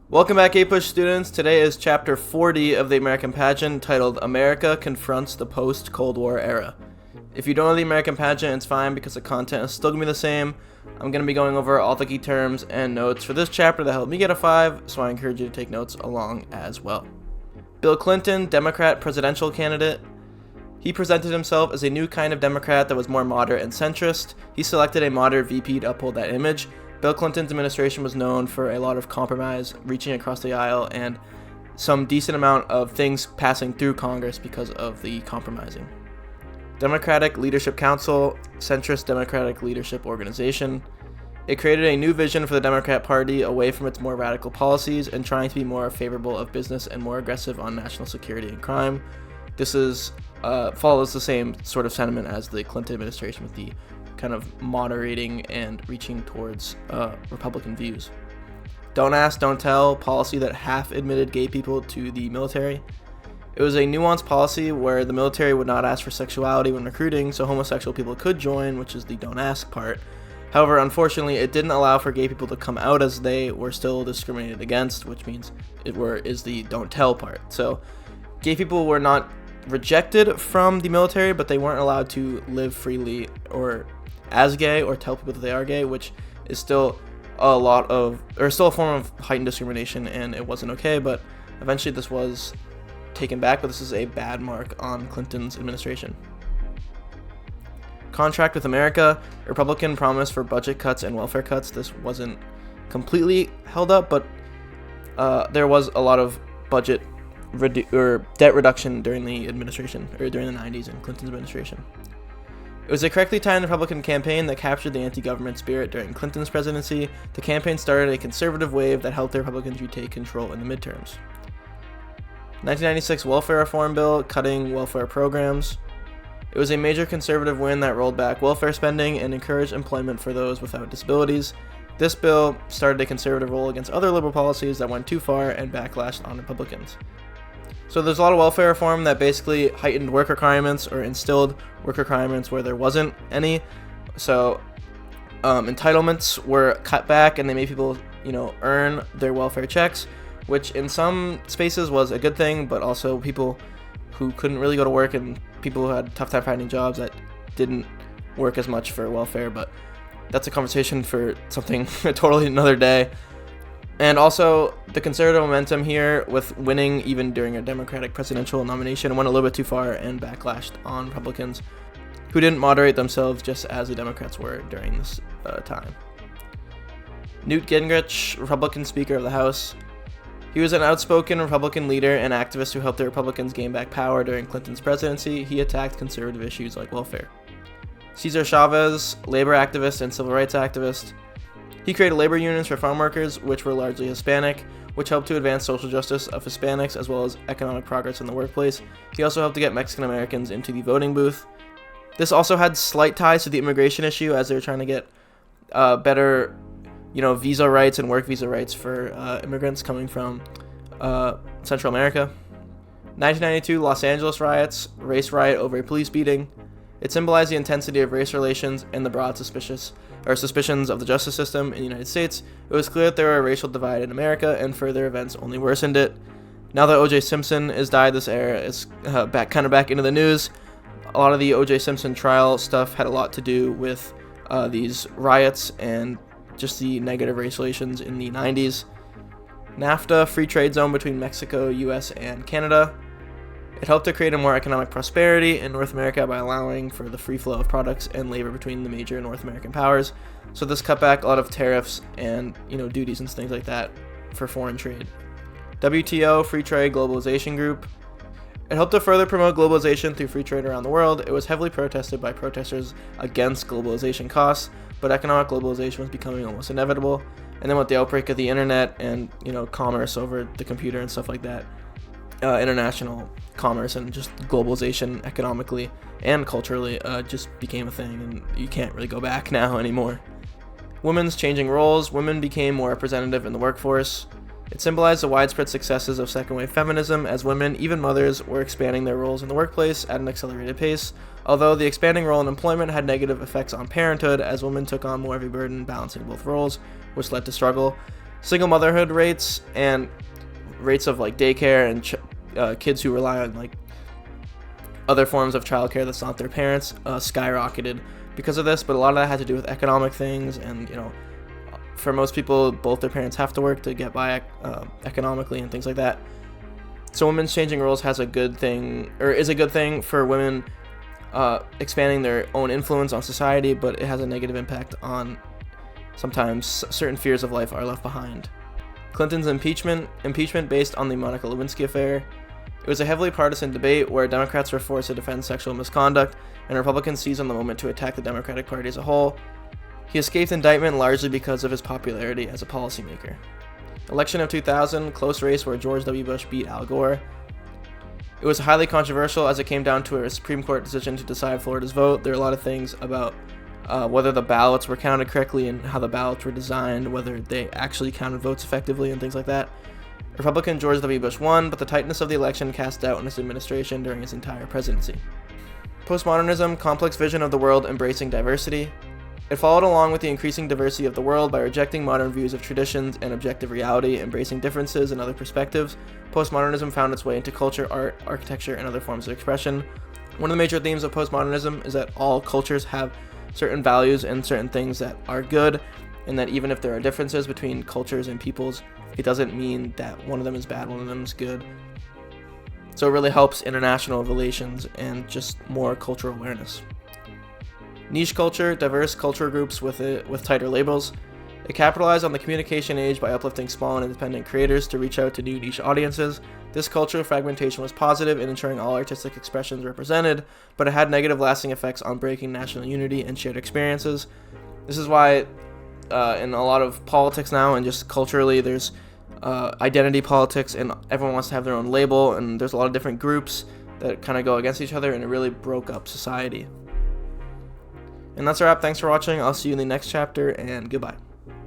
Welcome back, APUSH students. Today is chapter 40 of the American Pageant, titled America Confronts the Post-Cold War Era. If you don't know the American Pageant, it's fine because the content is still going to be the same. I'm going to be going over all the key terms and notes for this chapter that helped me get a 5, so I encourage you to take notes along as well. Bill Clinton, Democrat presidential candidate. He presented himself as a new kind of Democrat that was more moderate and centrist. He selected a moderate VP to uphold that image. Bill Clinton's administration was known for a lot of compromise, reaching across the aisle, and some decent amount of things passing through Congress because of the compromising. Democratic Leadership Council, centrist Democratic Leadership Organization. It created a new vision for the Democrat Party away from its more radical policies and trying to be more favorable of business and more aggressive on national security and crime. This follows the same sort of sentiment as the Clinton administration with the kind of moderating and reaching towards Republican views. Don't ask, don't tell policy that half admitted gay people to the military. It was a nuanced policy where the military would not ask for sexuality when recruiting, so homosexual people could join, which is the don't ask part. However, unfortunately, it didn't allow for gay people to come out as they were still discriminated against, which means is the don't tell part. So gay people were not rejected from the military, but they weren't allowed to live freely or as gay or tell people that they are gay, which is still still a form of heightened discrimination, and it wasn't okay. But eventually this was taken back, but this is a bad mark on Clinton's administration. Contract with America, Republican promise for budget cuts and welfare cuts. This wasn't completely held up, but there was a lot of budget debt reduction during the administration, or during the 90s in Clinton's administration. It was a correctly timed Republican campaign that captured the anti-government spirit during Clinton's presidency. The campaign started a conservative wave that helped the Republicans retake control in the midterms. 1996 Welfare Reform Bill, cutting welfare programs. It was a major conservative win that rolled back welfare spending and encouraged employment for those without disabilities. This bill started a conservative role against other liberal policies that went too far and backlashed on Republicans. So there's a lot of welfare reform that basically heightened work requirements or instilled work requirements where there wasn't any. So entitlements were cut back and they made people, earn their welfare checks, which in some spaces was a good thing, but also people who couldn't really go to work and people who had a tough time finding jobs that didn't work as much for welfare. But that's a conversation for something totally another day. And also, the conservative momentum here with winning even during a Democratic presidential nomination went a little bit too far and backlashed on Republicans who didn't moderate themselves just as the Democrats were during this time. Newt Gingrich, Republican Speaker of the House. He was an outspoken Republican leader and activist who helped the Republicans gain back power during Clinton's presidency. He attacked conservative issues like welfare. Cesar Chavez, labor activist and civil rights activist. He created labor unions for farm workers, which were largely Hispanic, which helped to advance social justice of Hispanics as well as economic progress in the workplace. He also helped to get Mexican Americans into the voting booth. This also had slight ties to the immigration issue as they were trying to get better, visa rights and work visa rights for immigrants coming from Central America. 1992 Los Angeles riots, race riot over a police beating. It symbolized the intensity of race relations and the broad suspicions of the justice system in the United States. It was clear that there were a racial divide in America, and further events only worsened it. Now that O.J. Simpson has died, this era is back into the news. A lot of the O.J. Simpson trial stuff had a lot to do with these riots and just the negative race relations in the 90s. NAFTA, free trade zone between Mexico, U.S., and Canada. It helped to create a more economic prosperity in North America by allowing for the free flow of products and labor between the major North American powers. So this cut back a lot of tariffs and duties and things like that for foreign trade. WTO, Free Trade Globalization Group. It helped to further promote globalization through free trade around the world. It was heavily protested by protesters against globalization costs, but economic globalization was becoming almost inevitable. And then with the outbreak of the internet and commerce over the computer and stuff like that, international commerce and just globalization economically and culturally just became a thing, and you can't really go back now anymore. Women's changing roles. Women became more representative in the workforce. It symbolized the widespread successes of second-wave feminism as women, even mothers, were expanding their roles in the workplace at an accelerated pace, although the expanding role in employment had negative effects on parenthood as women took on more of a burden balancing both roles, which led to struggle. Single motherhood rates and rates of like daycare and kids who rely on like other forms of childcare that's not their parents skyrocketed because of this. But a lot of that had to do with economic things, and for most people, both their parents have to work to get by economically and things like that. So women's changing roles is a good thing for women expanding their own influence on society, but it has a negative impact on sometimes certain fears of life are left behind. Clinton's impeachment based on the Monica Lewinsky affair. It was a heavily partisan debate where Democrats were forced to defend sexual misconduct, and Republicans seized on the moment to attack the Democratic Party as a whole. He escaped indictment largely because of his popularity as a policymaker. Election of 2000, close race where George W. Bush beat Al Gore. It was highly controversial as it came down to a Supreme Court decision to decide Florida's vote. There are a lot of things about whether the ballots were counted correctly and how the ballots were designed, whether they actually counted votes effectively and things like that. Republican George W. Bush won, but the tightness of the election cast doubt on his administration during his entire presidency. Postmodernism, complex vision of the world embracing diversity. It followed along with the increasing diversity of the world by rejecting modern views of traditions and objective reality, embracing differences and other perspectives. Postmodernism found its way into culture, art, architecture, and other forms of expression. One of the major themes of postmodernism is that all cultures have certain values and certain things that are good, and that even if there are differences between cultures and peoples, it doesn't mean that one of them is bad, one of them is good. So it really helps international relations and just more cultural awareness. Niche culture, diverse culture groups with tighter labels. It capitalized on the communication age by uplifting small and independent creators to reach out to new niche audiences. This cultural fragmentation was positive in ensuring all artistic expressions represented, but it had negative lasting effects on breaking national unity and shared experiences. This is why in a lot of politics now and just culturally there's identity politics, and everyone wants to have their own label, and there's a lot of different groups that kind of go against each other, and it really broke up society. And that's a wrap. Thanks for watching. I'll see you in the next chapter, and goodbye.